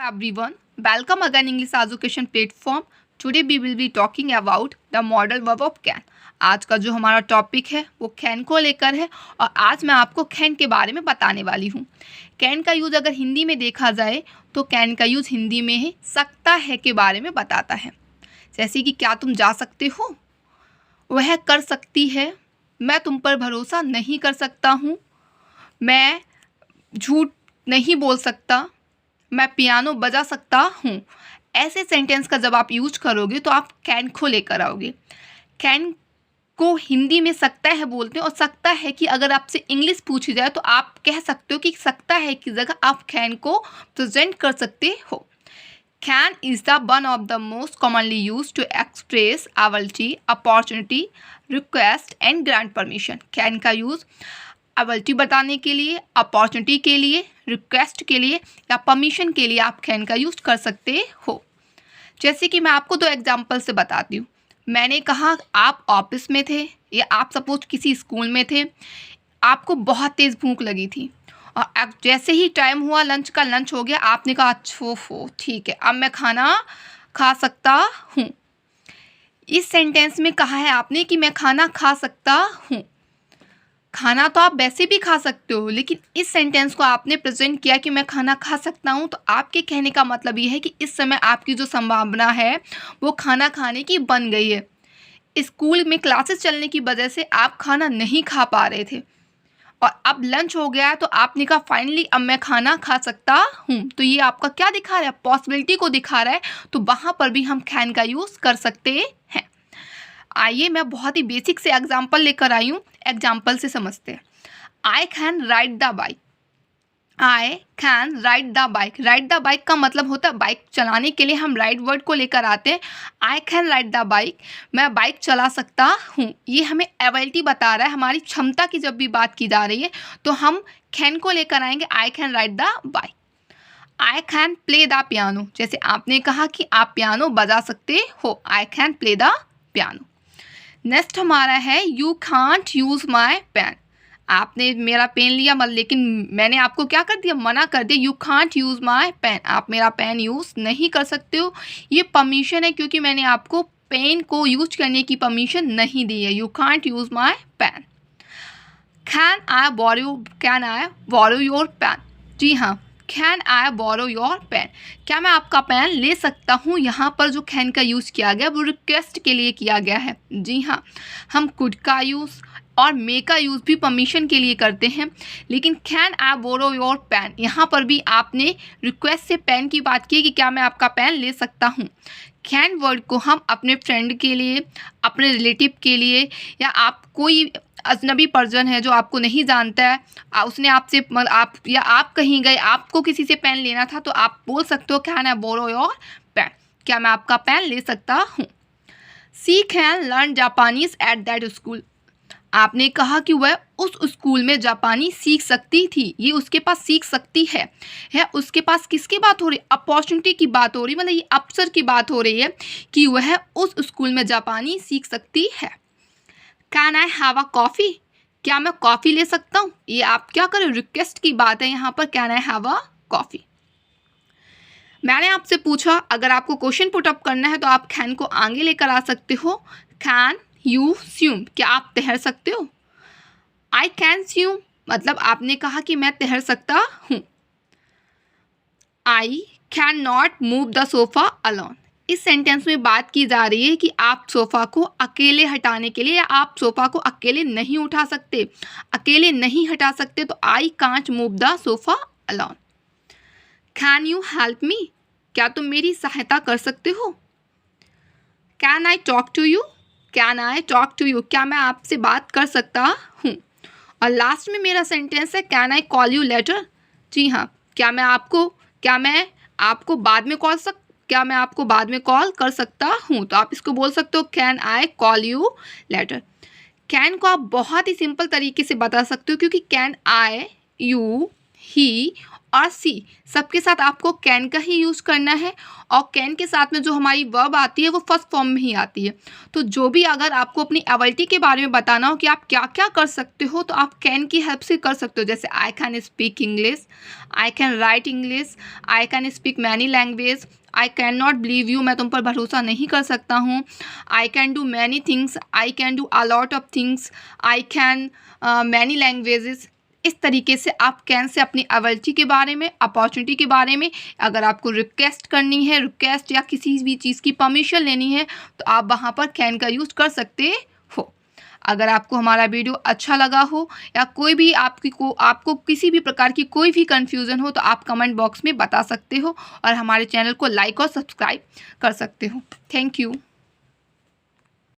everyone, welcome again English Education Platform. Today we will be talking about the model verb of can. आज का जो हमारा topic है वो कैन को लेकर है और आज मैं आपको कैन के बारे में बताने वाली हूँ। कैन का यूज़ अगर हिंदी में देखा जाए तो कैन का यूज़ हिंदी में है सकता है के बारे में बताता है। जैसे कि क्या तुम जा सकते हो, वह कर सकती है, मैं तुम पर भरोसा नहीं कर सकता हूँ, मैं झूठ नहीं बोल सकता, मैं पियानो बजा सकता हूँ। ऐसे सेंटेंस का जब आप यूज करोगे तो आप कैन को लेकर आओगे। कैन को हिंदी में सकता है बोलते हैं और सकता है कि अगर आपसे इंग्लिश पूछी जाए तो आप कह सकते हो कि सकता है की जगह आप कैन को प्रेजेंट कर सकते हो। Can is the one of the most commonly used to express ability, opportunity, request and grant permission. Can का यूज़ एबिलिटी बताने के लिए, अपॉर्चुनिटी के लिए, रिक्वेस्ट के लिए या परमिशन के लिए आप कैन का यूज़ कर सकते हो। जैसे कि मैं आपको दो एग्जांपल से बताती हूँ। मैंने कहा आप ऑफिस में थे या आप सपोज किसी स्कूल में थे, आपको बहुत तेज़ भूख लगी थी और जैसे ही टाइम हुआ लंच का, लंच हो गया, आपने कहा अच्छा ठीक है अब मैं खाना खा सकता हूँ। इस सेंटेंस में कहा है आपने कि मैं खाना खा सकता हूँ। खाना तो आप वैसे भी खा सकते हो, लेकिन इस सेंटेंस को आपने प्रेजेंट किया कि मैं खाना खा सकता हूँ, तो आपके कहने का मतलब ये है कि इस समय आपकी जो संभावना है वो खाना खाने की बन गई है। स्कूल में क्लासेस चलने की वजह से आप खाना नहीं खा पा रहे थे और अब लंच हो गया है तो आपने कहा फाइनली अब मैं खाना खा सकता हूँ। तो ये आपका क्या दिखा रहा है, पॉसिबिलिटी को दिखा रहा है। तो वहाँ पर भी हम कैन का यूज़ कर सकते हैं। आइए मैं बहुत ही बेसिक से एग्जाम्पल लेकर आई हूँ, एग्जाम्पल से समझते हैं। आई can ride the bike. I can ride the bike. Ride the bike का मतलब होता है बाइक चलाने के लिए हम राइड वर्ड को लेकर आते हैं। आई कैन राइड द बाइक, मैं बाइक चला सकता हूँ। ये हमें एबिलिटी बता रहा है, हमारी क्षमता की जब भी बात की जा रही है तो हम कैन को लेकर आएंगे। I can ride the bike. I can play the piano, जैसे आपने कहा कि आप पियानो बजा सकते हो। I can play the piano. Next हमारा है you can't use my pen. आपने मेरा पेन लिया लेकिन मैंने आपको क्या कर दिया, मना कर दिया। You can't use my pen, आप मेरा पेन यूज़ नहीं कर सकते हो। ये परमिशन है क्योंकि मैंने आपको पेन को यूज करने की परमिशन नहीं दी है। You can't use my pen. Can I borrow your pen. जी हाँ, can I borrow your pen, क्या मैं आपका पेन ले सकता हूँ। यहाँ पर जो कैन का यूज़ किया गया वो रिक्वेस्ट के लिए किया गया है। जी हाँ, हम कुड का यूज़ और मे का यूज़ भी परमिशन के लिए करते हैं, लेकिन can I borrow your pen यहाँ पर भी आपने रिक्वेस्ट से पेन की बात की कि क्या मैं आपका पेन ले सकता हूँ। कैन वर्ड को हम अपने फ्रेंड के लिए, अपने रिलेटिव के लिए या आप कोई अजनबी पर्सन है जो आपको नहीं जानता है, उसने आपसे आप कहीं गए, आपको किसी से पेन लेना था तो आप बोल सकते हो can I borrow your pen, क्या मैं आपका पेन ले सकता हूँ। She can learn Japanese at that school. आपने कहा कि वह उस स्कूल में जापानी सीख सकती थी। ये उसके पास सीख सकती है उसके पास किसकी बात हो रही, अपॉर्चुनिटी की बात हो रही, मतलब ये अवसर की बात हो रही है कि वह उस स्कूल में जापानी सीख सकती है। Can I have a coffee, क्या मैं कॉफ़ी ले सकता हूँ। ये आप क्या करें, रिक्वेस्ट की बात है यहाँ पर, can I have a coffee. मैंने आपसे पूछा अगर आपको क्वेश्चन पुट अप करना है तो आप कैन को आगे लेकर आ सकते हो। कैन यू स्विम, क्या आप तैर सकते हो। आई कैन स्विम, मतलब आपने कहा कि मैं तैर सकता हूँ। I can not move the sofa alone. इस सेंटेंस में बात की जा रही है कि आप सोफ़ा को अकेले हटाने के लिए, या आप सोफ़ा को अकेले नहीं उठा सकते, अकेले नहीं हटा सकते, तो I can't move the sofa alone. Can you help me, क्या तुम मेरी सहायता कर सकते हो। Can I talk to you, can I talk to you, क्या मैं आपसे बात कर सकता हूँ। और लास्ट में मेरा सेंटेंस है can I call you later. जी हाँ, क्या मैं आपको बाद में कॉल कर सकता हूँ। तो आप इसको बोल सकते हो can I call you letter. Can को आप बहुत ही सिंपल तरीके से बता सकते हो क्योंकि कैन आई, यू, ही और सी, सबके साथ आपको कैन का ही यूज़ करना है और कैन के साथ में जो हमारी वर्ब आती है वो फर्स्ट फॉर्म में ही आती है। तो जो भी अगर आपको अपनी एबिलिटी के बारे में बताना हो कि आप क्या क्या कर सकते हो, तो आप कैन की हेल्प से कर सकते हो। जैसे I can speak English, I can write English, I can speak many language, I can not believe you, मैं तुम पर भरोसा नहीं कर सकता हूँ, I can do many things, I can do a lot of things, I can many languages. इस तरीके से आप कैन से अपनी एबिलिटी के बारे में, अपॉर्चुनिटी के बारे में, अगर आपको रिक्वेस्ट करनी है, रिक्वेस्ट या किसी भी चीज़ की परमिशन लेनी है, तो आप वहाँ पर कैन का यूज़ कर सकते हो। अगर आपको हमारा वीडियो अच्छा लगा हो या कोई भी आपको किसी भी प्रकार की कोई भी कन्फ्यूज़न हो, तो आप कमेंट बॉक्स में बता सकते हो और हमारे चैनल को लाइक और सब्सक्राइब कर सकते हो। Thank you.